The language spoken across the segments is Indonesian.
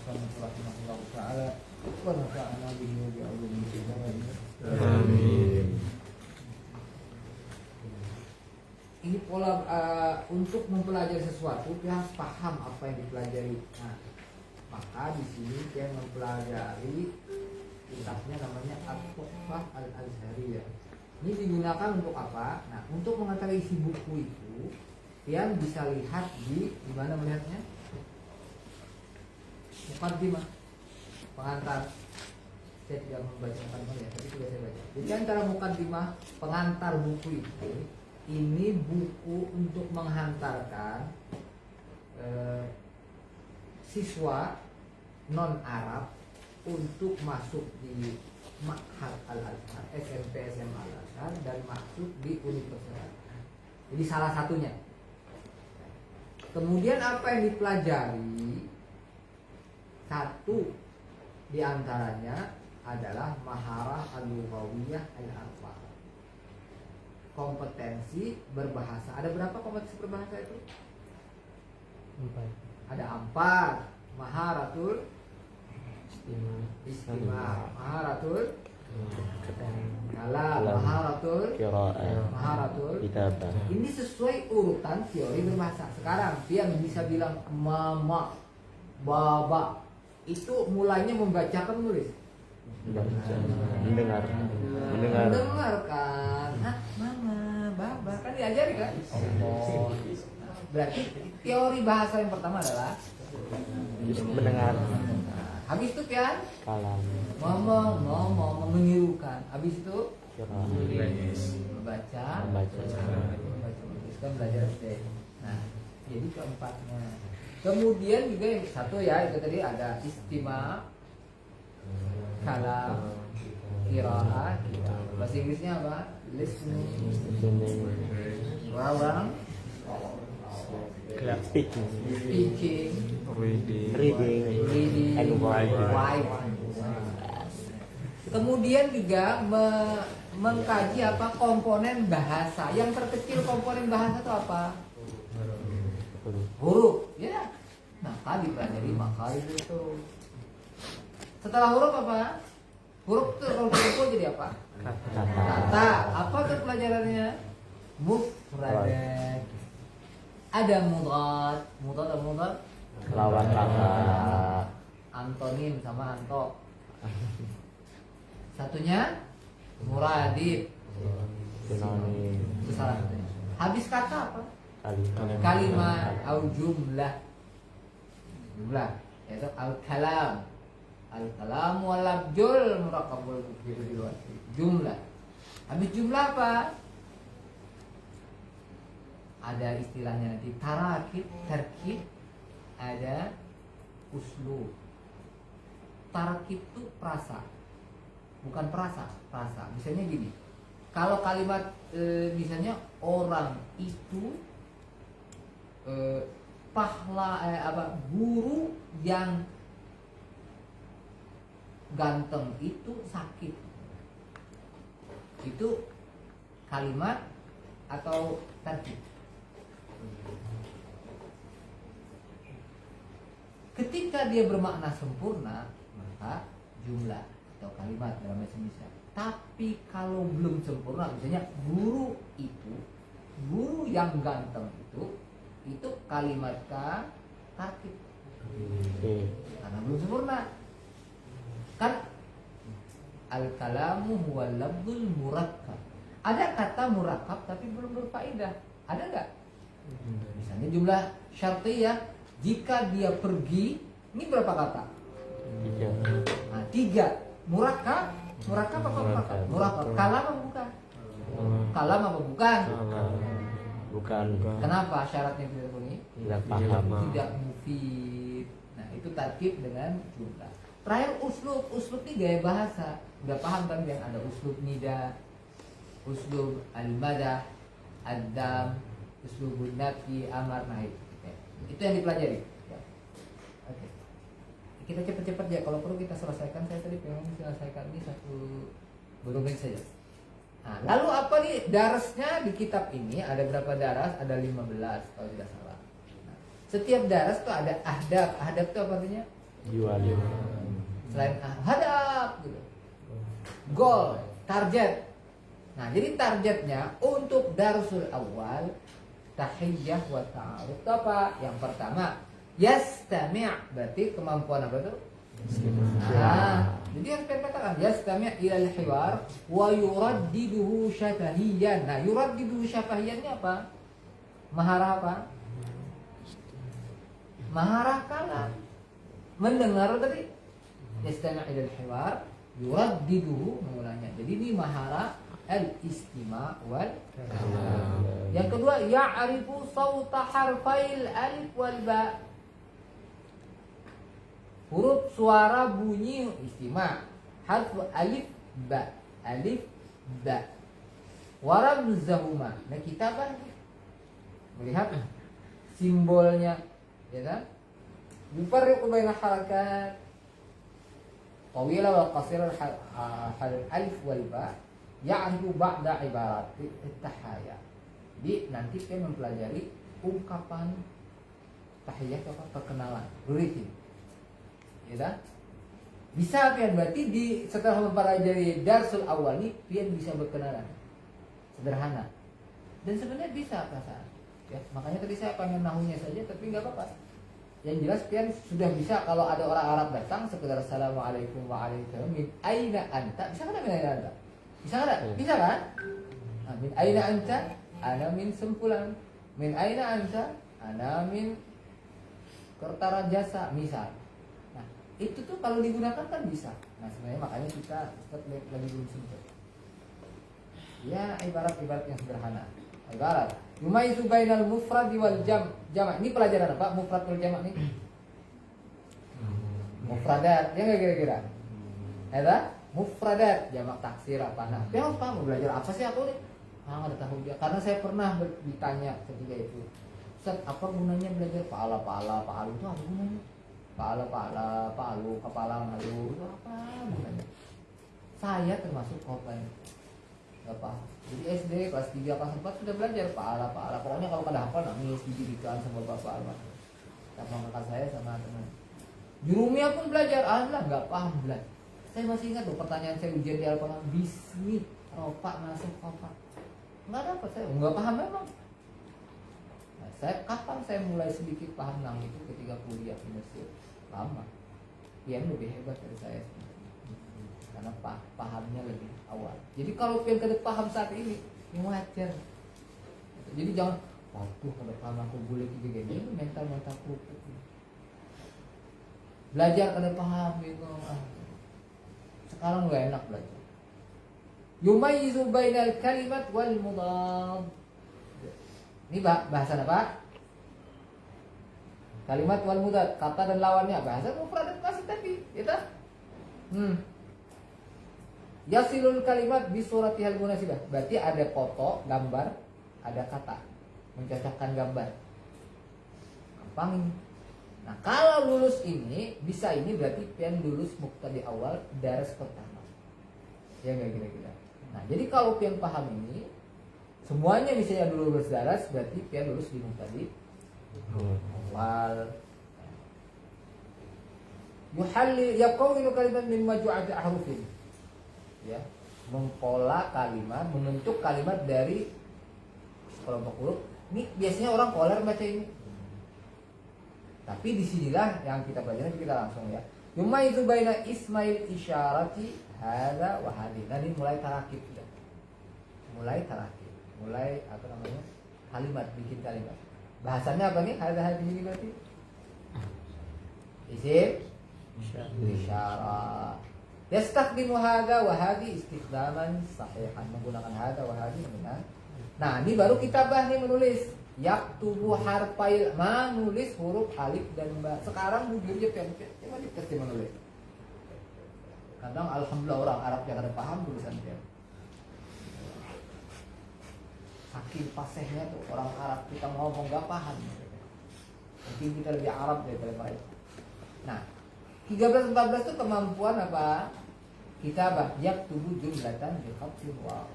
al-musannif rahimahullah ta'ala wa nafa'ana bihi wa bi'ulumihi. Amin. Ini pola untuk mempelajari sesuatu dia harus paham apa yang dipelajari. Nah, maka di sini dia mempelajari kitabnya namanya At-Tuhfah Al-Azhariyah. Ini digunakan untuk apa? Nah, untuk mengetahui isi buku itu, dia bisa lihat di mana melihatnya? Muqaddimah, pengantar. Saya tidak membaca muqaddimah ya, tapi sudah saya baca. Jadi antara muqaddimah pengantar buku itu, ini buku untuk menghantarkan siswa non Arab untuk masuk di Ma'had Al-Azhar, SMP SMA Al-Azhar, dan masuk di universitas. Jadi salah satunya. Kemudian apa yang dipelajari? Satu di antaranya adalah maharah al-lughawiyah al-arba'. Kompetensi berbahasa. Ada berapa kompetensi berbahasa itu? 4. Ada 4. Maharatul istimah, maharatul kalam, maharatul qiraah, maharatul kitabah. Ini sesuai urutan teori berbahasa. Sekarang dia bisa bilang mama, baba. Itu mulainya membacakan menulis. Mendengarkan. Hah, mama, baba, kan diajari kan? Berarti teori bahasa yang pertama adalah mendengar. Habis itu kan Kalam. ngomong, menirukan. Habis itu membaca, menuliskan, belajar SD. Nah, jadi keempatnya. Kemudian juga yang satu ya itu tadi ada istimah, kalam, qiraah. Bahasa Inggrisnya apa? Listening, rawang, speaking, reading, and writing. Kemudian juga mengkaji apa komponen bahasa. Yang terkecil komponen bahasa itu apa? Huruf, ya. Maka dipelajari makhraj itu. Setelah huruf apa? Huruf itu kalau dikumpul jadi apa? Kata. Apa tuh pelajarannya? Mufradat. Ada mudhad atau mudhad? Lawan kata. Antonim sama anto. Satunya muradif. Sinonim. Itu salah satunya. Habis kata apa? Kalimat atau jumlah, yaitu al-kalam, wal abjul murakkabul jumlah. Habis jumlah apa? Ada istilahnya nanti tarakib, terkib, ada uslub. Tarakib itu prasa, bukan prasa. Misalnya gini, kalau kalimat misalnya orang itu guru yang ganteng itu sakit. Itu kalimat atau tarkib. Ketika dia bermakna sempurna, maka jumlah atau kalimat dalam bahasa Indonesia. Tapi kalau belum sempurna, misalnya guru yang ganteng itu kalimat tarkib. Karena belum sempurna. Kan al-kalamu huwa lafzul murakkab. Ada kata murakkab tapi belum berfaedah. Ada enggak? Misalnya jumlah syartiyah, jika dia pergi, ini berapa kata? 3. Nah, 3. Murakkab apa murakkab? Murakkab. Kalam apa bukan? Kalam apa bukan? Bukan. Kenapa syaratnya tidak terpenuhi? Tidak paham. Tidak mufid. Nah, itu tarkib dengan jumlah. Terakhir uslub ini gaya bahasa. Udah paham kan yang ada uslub nida, uslub al-madah, ad-dam, uslubun nafi, amar, nah itu. Itu yang dipelajari. Ya. Oke. Kita cepat-cepat ya. Kalau perlu kita selesaikan. Saya tadi pengen selesaikan ini 1 menit saja. Nah, lalu apa nih darasnya di kitab ini? Ada berapa daras? Ada 15 kalau tidak salah. Nah, setiap daras itu ada ahdab. Ahdab itu apa artinya? Jual. Selain hadap gitu. Goal, target. Nah, jadi targetnya untuk darsul awal tahiyyah wa ta'aruf itu apa? Yang pertama, yastami', berarti kemampuan apa tuh? Jadi yang saya katakan yastami' ilal hiwar wa yuraddiduhu syafahiyan. Nah, yuraddiduhu syafahiyan ini apa? Mahara apa? Mahara kalam. Mendengar tadi yastami' ilal hiwar yuraddiduhu, mengulangnya. Jadi ini mahara al-istima' wal kalam. Yang kedua, ya'rifu sawta harfail alif wal ba. Huruf suara bunyi istima', harf alif ba, alif ba. Waramzahuma. Nah, kita kan melihat simbolnya, ya kan? Yufarriqu baina harakat tawila wa qasira alif wal ba. Ya'rifu ba'da ibarat tahaya. Jadi nanti kita mempelajari ungkapan tahiyah atau perkenalan, greeting. Ya kan? Bisa pian, berarti setelah mempelajari darsul awal ini pian bisa berkenalan. Sederhana. Dan sebenarnya bisa perasaan. Ya, makanya tadi saya pengen nahunya saja tapi enggak apa-apa. Yang jelas pian sudah bisa kalau ada orang Arab datang sekedar assalamualaikum wa alaikum min aina anta. Bisa kan min aina anta? Bisa kan? Bisa kan? Nah, min aina anta? Ana min Sempulan. Min aina anta? Ana min Kertarajasa, misal. Nah, itu tuh kalau digunakan kan bisa. Nah, sebenarnya makanya kita lagi belum sempat. Ya, ibarat-ibarat yang sederhana. Ibarat yumayyizu bainal mufrad wal jama'. Ini pelajaran apa? Mufrad wal jama' nih. Mufradat, ya enggak kira-kira? Ada mufradat, jamak taksir apa? Nah, dia harus paham belajar apa sih aku nih? Nggak tahu dia. Karena saya pernah ditanya ketika itu, Ustaz, apa gunanya belajar palu itu apa gunanya? Palu, kepala malu itu apa gunanya? Saya termasuk korban. Gak paham. Jadi SD kelas 3 kelas 4 sudah belajar paala. Pokoknya kalau kada hafal nangis dididikan sama bapak almarhum. Sama kakak saya sama teman. Jurumiyah pun belajar, alhamdulillah nggak paham belajar. Saya masih ingat tuh pertanyaan saya ujian di Al-Quran, bismi ropa masuk kopa. Nggak dapat saya, nggak paham memang. Nah, kapan saya mulai sedikit paham nang itu ketika kuliah di Mesir. Lama. Dia lebih hebat dari saya. Karena pahamnya lebih awal. Jadi kalau pian kada paham saat ini, yang wajar. Jadi jangan, waduh kada paham aku boleh gini, ini mental kerupuk. Belajar kada paham gitu. Sekarang gak enak belajar. Yumayyizu bainal kalimat wal mudhaf. Ini bahasa apa? Kalimat wal mudhaf, kata dan lawannya. Bahasa mufradat masih tadi, gitu. Yasilul kalimat bi suratihal munasibah. Berarti ada foto, gambar, ada kata. Mencocokkan gambar. Gampang ini. Nah, kalau lulus ini, bisa ini berarti pian lulus muqtadi awal daras pertama. Ya enggak kira-kira. Nah, jadi kalau pian paham ini, semuanya misalnya dulu lulus daras, berarti pian lulus di muqtadi awal. Yuhalli yaqawinu kalimat min majmu'ati ahrufin. Ya, mengpola kalimat, membentuk kalimat dari kelompok huruf. Ini biasanya orang koler baca ini. Tapi disinilah yang kita pelajari, kita langsung ya. Yumayyizu baina ismail isyarati hadza wa hadhi. Nah, ini mulai tarakib sudah. Mulai tarakib. Mulai apa namanya? Kalimat, bikin kalimat. Bahasanya apa nih? Hadza hadhi ini berarti isim isyarat. Yastakhdimu hadza wa hadhi istikhdaman sahihan, menggunakan hadza wa hadhi benar. Nah, ini baru kita bahas nih menulis. Yaktubu harfail, menulis huruf alif dan ba. Sekarang bujurnya pian wajib pasti menulis. Kadang alhamdulillah orang Arab yang ada paham tulisan pian. Saking fasihnya tuh orang Arab, kita ngomong gak paham. Mungkin kita lebih Arab daripada mereka. Nah, 13-14 itu kemampuan apa? Kitabah yaktubu jumlatan bi khatin wa.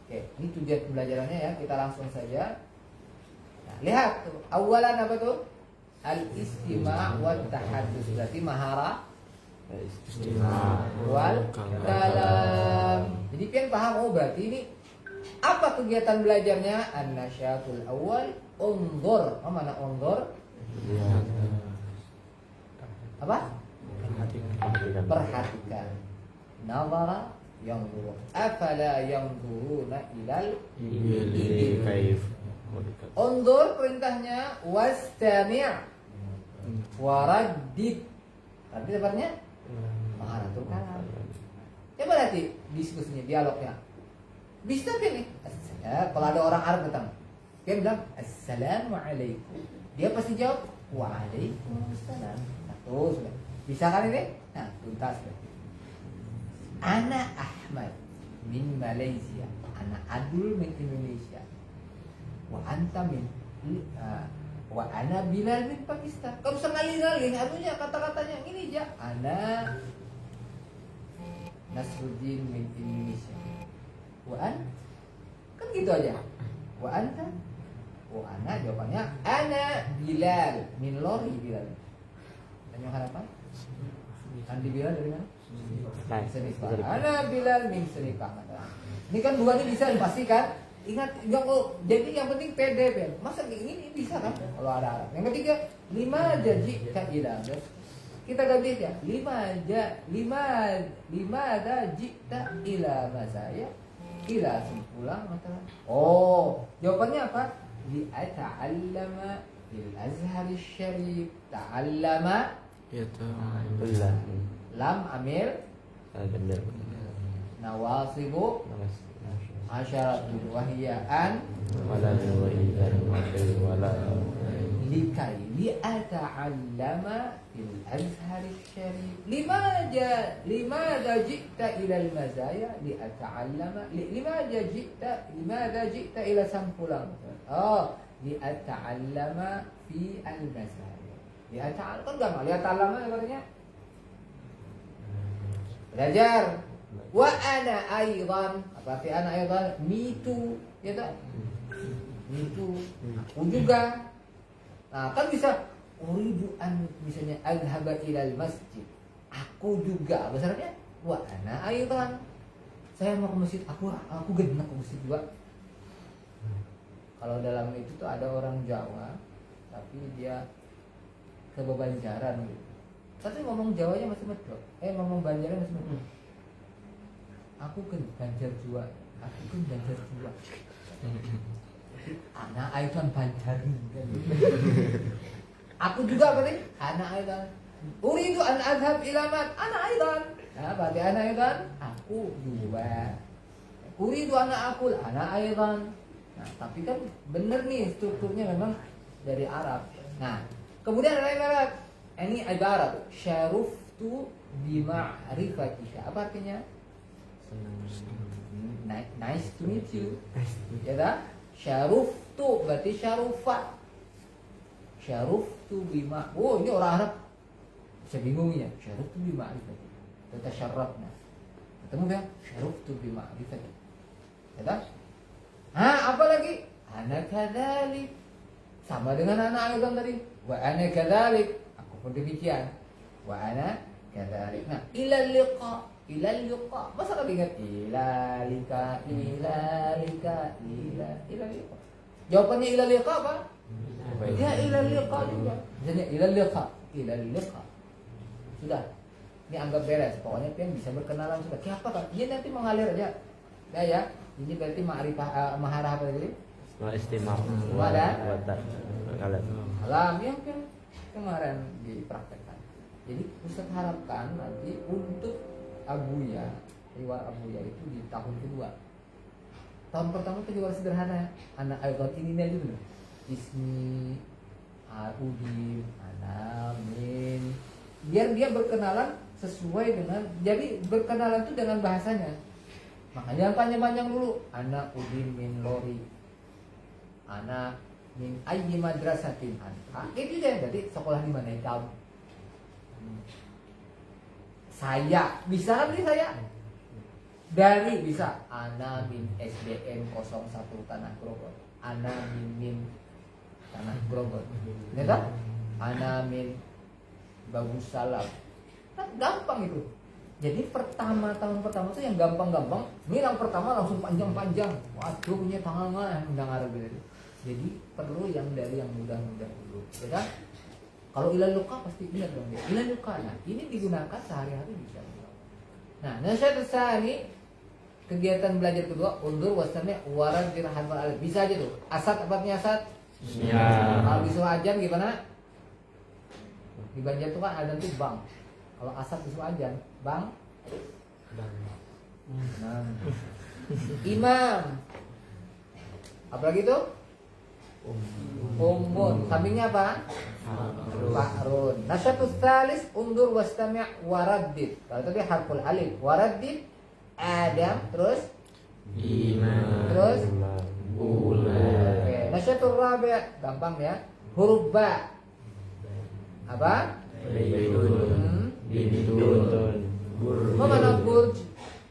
Oke, ini tujuan pembelajarannya ya, kita langsung saja. Nah, lihat tuh, awalan apa tuh? al-istima' wa tahaddus. Berarti mahara Istima. wal kalam. Jadi pian paham, oh berarti ini apa kegiatan belajarnya? An-nasyatul awal unzur. Apa mana unzur? Lihat. Apa? Perhatikan. Perhatikan. Nazara yanzuru. Afala yanzuruna ilal Ili kaif. unzur perintahnya, wastami' waraddid. Tapi sebenarnya maharatul kalam. Coba nanti diskusinya, dialognya. Bisa kan nih? Kalau ada orang Arab datang, dia bilang Assalamualaikum. Dia pasti jawab Waalaikumsalam. Nah, tuh sudah. Bisa kan ini? Nah, tuntas berarti. Ana Ahmad min Malaysia. Ana Adul min Indonesia. Wa anta min wa ana Bilal min Pakistan. Kalau bisa ngalih-ngalih anunya kata-katanya ini aja. Ana Nasruddin min Indonesia. Wa an kan gitu aja. Wa anta wa ana jawabannya ana Bilal min Lori Bilal. Tanya harapan? Andi Bilal dari mana? Serikah. Ana Bilal min Serikah. Ini kan dua ini bisa dipastikan. Ingat, enggak kok. Jadi yang penting pede, Ben. Masa ini bisa kan? Kalau ada Arab. Yang ketiga, 5 jaji kailah. Kita ganti aja. 5 jaji tak ila masaya. Ila sempulang mata. Oh, jawabannya apa? Li ata'allama fil Azhar Syarif. Ta'allama Belah. lam amil Benar. nawasibu asyaratu wahiyaan Wala wahidan wala. likai li'ata'allama fil Azhar Syarif. Limadha ji'ta ila al-mazaya li'ata'allama limadha ji'ta ila sampulang. Oh, li'ata'allama fi al-mazaya. Li'ata'allama kan gampang, li'ata'allama artinya belajar. Wa ana aidan, apa arti ana aidan? Me too, ya tak? Me too. Aku juga. Nah, kan bisa uridu an misalnya adhaba ilal masjid. Aku juga. Besarnya wa ana aidan. Saya mau ke masjid, aku genap ke masjid juga. Kalau dalam itu tuh ada orang Jawa, tapi dia ke Banjaran gitu. Tapi ngomong Jawanya masih medok. Ngomong Banjaran masih medok. Aku kan Banjar juga. Anak Aidan Banjarin kan. Aku juga berarti anak Aidan. Uridu an adhab ilamat anak Aidan. Nah, berarti anak Aidan aku juga. Uridu anak aku anak Aidan. Nah, tapi kan bener nih strukturnya memang dari Arab. Nah, kemudian ada ibarat. Ini ibarat syaruftu bima'rifatika. Apa artinya? Nice to meet you. Ya tak? Syaruftu berarti syarufat. Syaruftu bima. Oh, ini orang Arab bisa bingung ya. Syaruftu bima'rifatika. Kita syarafna. Ketemu kan? Syaruftu bima'rifatika. Ya tak? Apa lagi? Ana kadzalik. Sama dengan anak Aidan tadi. Wa ana kadzalik. Aku pun demikian. Wa ana kadzalik. Nah, ilal liqa. Masa kau ingat ilalika. Jawabannya ilalika apa? Ya ilalika juga. Misalnya ilalika. Sudah. Ini anggap beres. Pokoknya pian bisa berkenalan sudah. Kayak apa kan? Ini nanti mengalir aja. Ya. Ini berarti ma'rifah maharah apa tadi? Istimah. Wada. Kalam. Yang kan kemarin dipraktekkan. Jadi Ustaz harapkan nanti untuk Abuya, riwayat Abuya itu di tahun kedua. Tahun pertama itu juga sederhana. Anak Aidan ini aja dulu. Ismi, Udin, Anamin. Biar dia berkenalan sesuai dengan. Jadi berkenalan itu dengan bahasanya. Makanya panjang-panjang dulu. Anak Udin min Lori. Anak min ayyi madrasatin anta. Itu dia. Jadi sekolah di mana kamu? Saya bisa kan beli saya dari bisa ana min SDN 01 Tanah Grogol, ana min Tanah Grogol, ya kan? Anamin, bagus salam. Kan gampang itu. Jadi tahun pertama tuh yang gampang-gampang. Ini yang pertama langsung panjang-panjang. Waduh, punya tangan mah mendengar gitu. Jadi perlu yang dari yang mudah-mudah dulu. Ya kan? Kalau ilal luka pasti ingat dong dia. Ilal luka, nah ini digunakan sehari-hari bisa. Nah, nasihat tsani, kegiatan belajar kedua, undur wasami warad dirhan wal alif. Bisa aja tuh. Asad apa artinya asad? Ya. Kalau disuruh ajan gimana? Di Banjar tuh kan ajan tuh bang. Kalau asad disuruh ajan, bang. Nah. Imam. Apalagi tuh? Ummun. Sampingnya apa? Fakrun. Nasyatus tsalis undur wastami' waraddid. Kalau tadi harful alif, waraddid Adam, terus Iman. Terus? Ula. oke. Nasyatul rabi' gampang ya. Huruf ba. Apa? Baitun. Bintun. Mana burj?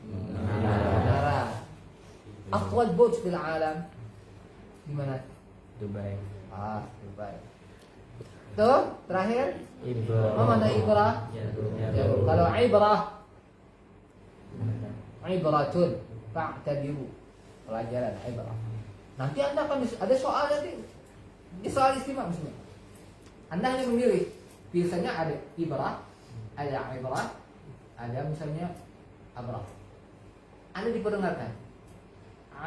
Menara. Menara. Aqwal burj fil alam. Di mana? Dubai. Dubai. Tuh, terakhir. Mana ibrah? Jauh. Kalau ibrah, ibratun, fa'tabiru. Pelajaran ibrah. Nanti Anda akan ada soal nanti. Ini soal istimewa maksudnya. Anda hanya memilih. Biasanya ada ibrah, ada ibrah, ada misalnya abrah. Anda diperdengarkan.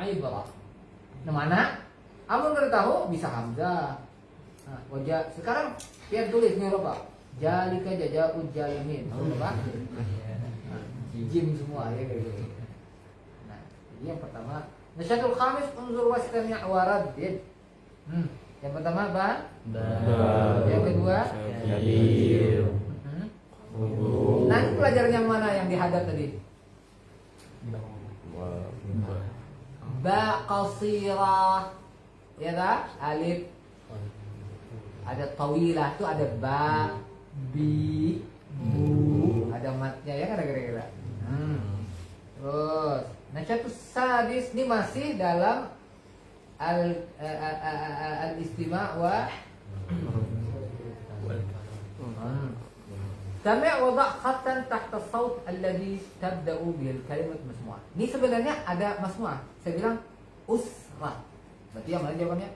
Ibrah. Nah, mana? Amun nggak tahu bisa hamzah. Nah, wajah sekarang biar tulis nih Pak. Jalika jajaul jalimin. Tahu Pak? Jim semua ya kayak gitu. Nah, jadi yang pertama nasyatul khamis unzur wastami' waraddid. Yang pertama apa? Yang kedua? Kabir. Nah, ini pelajaran yang mana yang dihadap tadi? Ba qasirah. Ya tak? Alif. Ada tawilah tuh ada ba, bi, bu, ada matnya ya kan kira-kira. Terus nasyatus sadis ini masih dalam al-istima' wa Sami' wada' khatan tahta saut alladhi tabda'u bil kalimat masmu'ah. Ini sebenarnya ada masmu'ah. Saya bilang usrah. Berarti yang mana jawabannya?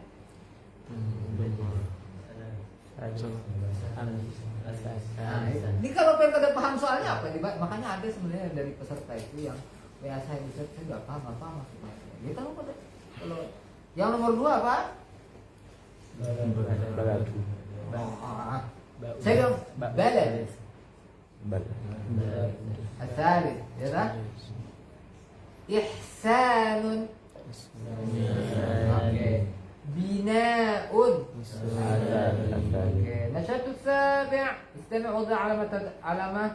Ini kalau pengen pada paham soalnya apa? Makanya ada sebenarnya dari peserta itu yang saya bisa saya nggak paham apa maksudnya. Ya kalau yang nomor 2 apa? Saya bilang balad. Al-thalith, ya tak? Ihsanun. Oke. Bina'un. Oke. Nasyatus sabi' istami' wada' alamah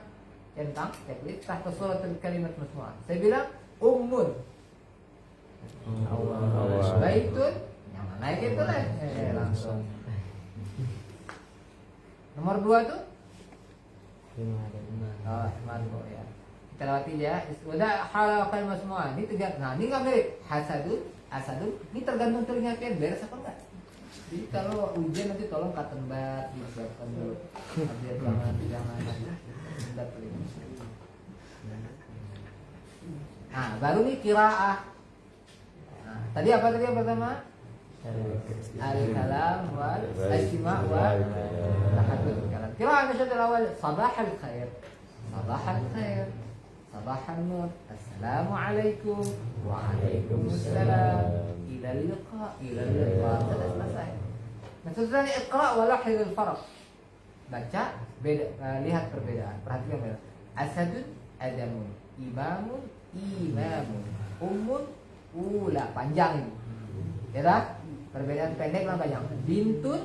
centang teklif tahta surat kalimat masmu'ah. Saya bilang ummun. Baitun. Yang naik itu lah. Langsung. Nomor 2 tuh? Margo ya. Kita lewati ya. Wada' halal kalimat masmu'ah. Ini 3. Nah, ini enggak mirip. Hasadun, asadun. Ini tergantung telinga kalian beres apa enggak. Jadi kalau ujian nanti tolong katembat disiapkan dulu. Biar jangan hendak telinga. Nah, baru nih qiraah. Nah, tadi apa tadi yang pertama? Al-kalam wal istima' wal tahaddud kalam. Qiraah nasyatul awal sabahal khair. Sabahal khair. Sabahal nur. Assalamualaikum. Waalaikumsalam. Ila liqa. Sudah selesai. Nah, setelah iqra' wa lahidh al-farq. Baca, lihat perbedaan. Perhatikan ya. Asadun, adamun. Imamun, imamun. Ummun, ula. Panjang ini. Ya tak? Perbedaan pendek lah banyak. Bintun,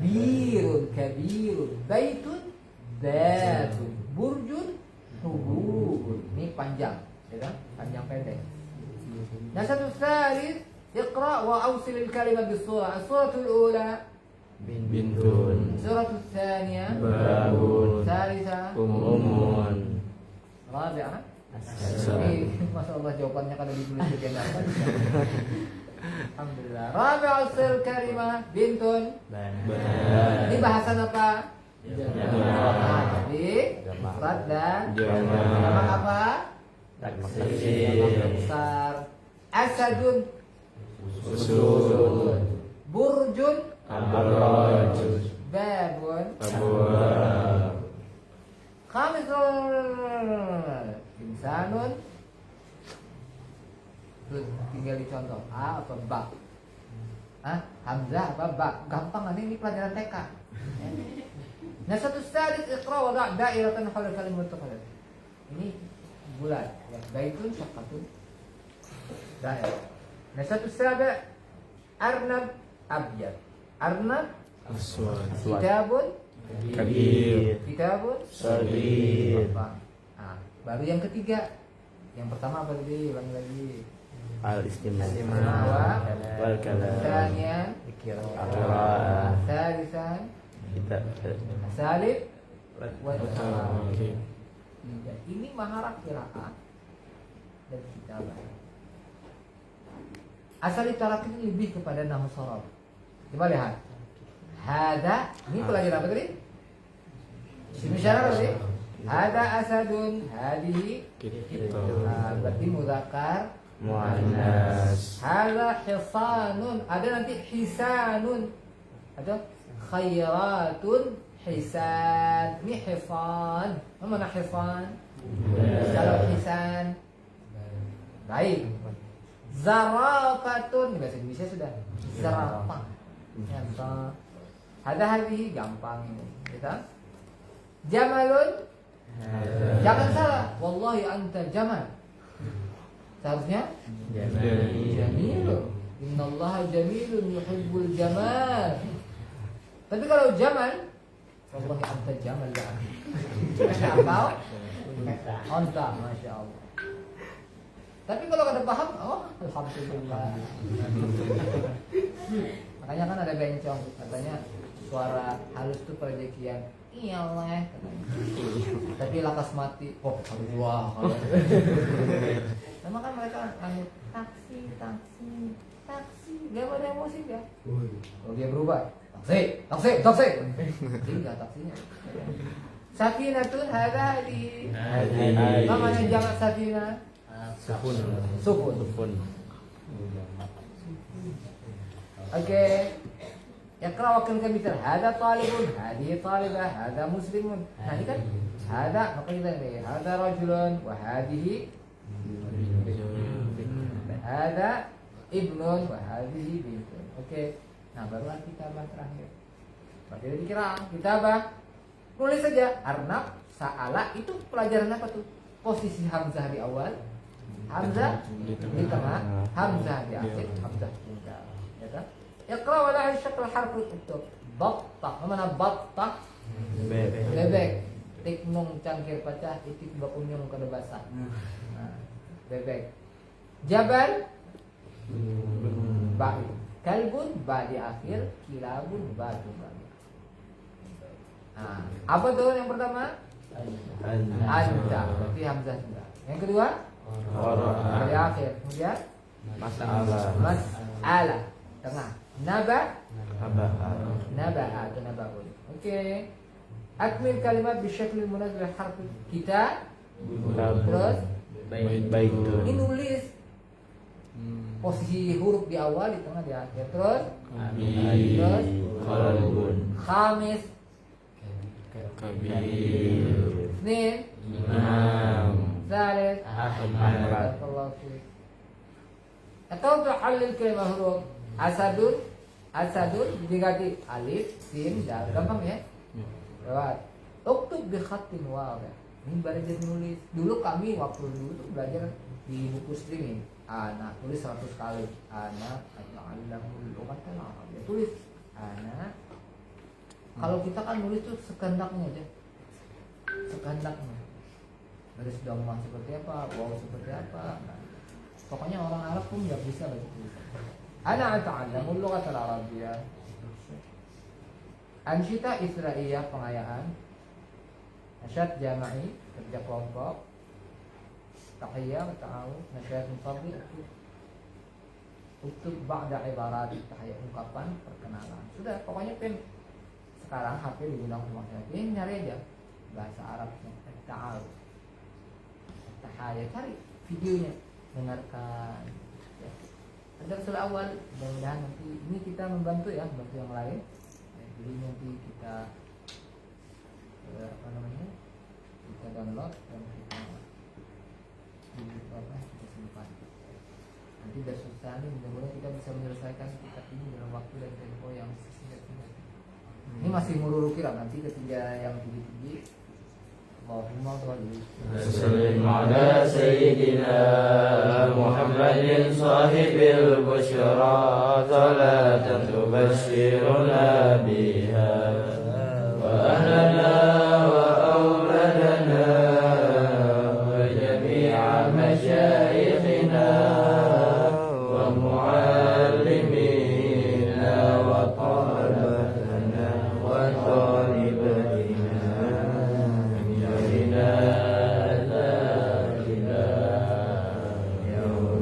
birun, kabirun. Baitun, batun. Burjun, hububun. Ini panjang. Ya tak? Panjang pendek. Nah, satu salis. Iqra' wa awsil al-kalimat bis-surah. As-suratul ula Bintun. Suratul tsaniyah Babun. Salisa Umun. Rabi'ah. Asal. Masya Allah jawabannya kalau ditulis di apa? Alhamdulillah. Rabi' usul kalimah bintun. Benar. Ini bahasan apa? Jamak. Jadi mufrad dan Jamak. jamak apa? Taksir. Jamak besar. Asadun. Usul. Burjun. Abraj. Babun. Abwab. Khamisul. Insanun. Tuh, tinggal dicontoh A atau ba. Hamzah apa ba? Gampang ini pelajaran TK. Nah, satu sadis iqra wa da' dairatan hawla kalimat mutaqaddam. Ini bulan ya, baitun syaqatun dairah. Nah, satu sabi' arnab abyad. Arnab Aswad. kitabun Kabir. kitabun Sadir. apa? Baru yang ketiga. Yang pertama apa tadi? Ulangi lagi. Al-istimna. Wal kalam. Thaniyan Qira'ah. thalithan Kita. salib wal Oke. ini maharah qiraah dan kitabah. Asal tarak ini lebih kepada nahwu sharaf. Coba lihat. Hada, ini pelajaran apa tadi? Isim isyarah tadi. Hada asadun, hadihi Kita. berarti mudzakkar Muannas. Hada hisanun, ada nanti hisanun, ada khairatun hisan. Ini hisan. Mana hisan? Kalau hisan baik. Zarafatun, bahasa Indonesia sudah zarafah. Ada hadhihi gampang ini, kita. Jamalun, jangan salah. Wallahi anta jamal. Seharusnya jamilun. Innallaha jamilun yuhibbul jamal. Tapi kalau jamal, wallahi anta jamal ya. Apa? Anta, masya Allah. Tapi kalau kada paham, oh alhamdulillah. Makanya kan ada bencong, katanya suara halus tuh perejekian. Iyalah katanya. Tapi lakas mati, oh harus wah. Sama kan mereka lanjut taksi. Dia pada emosi dia. Kalau dia berubah, taksi. Tidak taksinya. Safinatun hada di. Namanya jamak safina. Sufun. Oke. Iqra wa kan misal hada talibun, hadihi talibah, hada muslimun. Nah, ini kan hada, maka kita ini hada rajulun wa hadihi hada ibnun wa hadihi bintun. Oke. Nah, barulah kitabah terakhir. Berarti dikira kitabah. Tulis saja Arnab, Sa'ala, itu pelajaran apa tuh? Posisi hamzah di awal, hamzah di tengah, hamzah di akhir, hamzah tunggal. Ya kan? Iqra wa la syakl harful uktub. Battah, mana battah? Bebek. Tiknung cangkir pecah, itik bakunyung kada basah. Nah, bebek. Jabal ba. Kalbun ba di akhir, kilabun ba tunggal. Nah, apa tuh yang pertama? Anta, berarti hamzah tunggal. Yang kedua? Di akhir. Kemudian mas'ala tengah. Naba atau nabaun. Oke. Akmil kalimat bisyakil munazil harf kita. Terus ini nulis posisi huruf di awal, di tengah, di akhir. Terus khamis Isnin Salis Barakallahu fiik. Atau tuhallil kalimah huruf Asadun diganti alif, sin, dal. Gampang ya? Lewat. Uktub bi khatin wadih. Ini belajar nulis. Dulu kami waktu dulu tuh belajar di buku streaming. Anak tulis 100 kali. Anak ata'allamul lughata al-arabiyyah. Tulis anak. Kalau kita kan nulis tuh sekendaknya aja. Sekendaknya. Garis dhammah seperti apa, waw seperti apa. Nah, pokoknya orang Arab pun nggak bisa baca tulisan. Ana ata'allamul lughata al-arabiyyah. Ansyita Isra'iyah, pengayaan. Nasyat jama'i, kerja kelompok. Tahiyyah wa ta'awun, nasyat mufadhil. Uktub ba'da ibarat kayak ungkapan perkenalan. Sudah, pokoknya sekarang HP digunakan masyarakat. Ini nyari aja bahasa Arabnya ta'aruf. Tahaya, cari videonya, dengarkan. Ya. Ad-darsul awal, mudah-mudahan nanti ini kita membantu ya, membantu yang lain. Jadi nanti kita kita download dan kita simpan. Nanti udah susah nih, mudah-mudahan kita bisa menyelesaikan kitab ini dalam waktu dan tempo yang sesingkat-singkat. Ini masih mururu kirab, nanti ketiga yang tinggi-tinggi. Allahumma sholli وسلم على سيدنا محمد صاحب البشرى صلاة تبشرنا بها وأهلنا وأولادنا وجميع مشايخنا ومعلمينا وطلبتنا وطالبتنا من جهلنا إلى يوم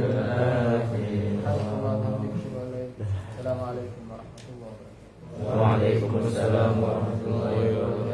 الآخر. Assalamualaikum warahmatullahi wabarakatuh. وعليكم السلام ورحمة الله وبركاته.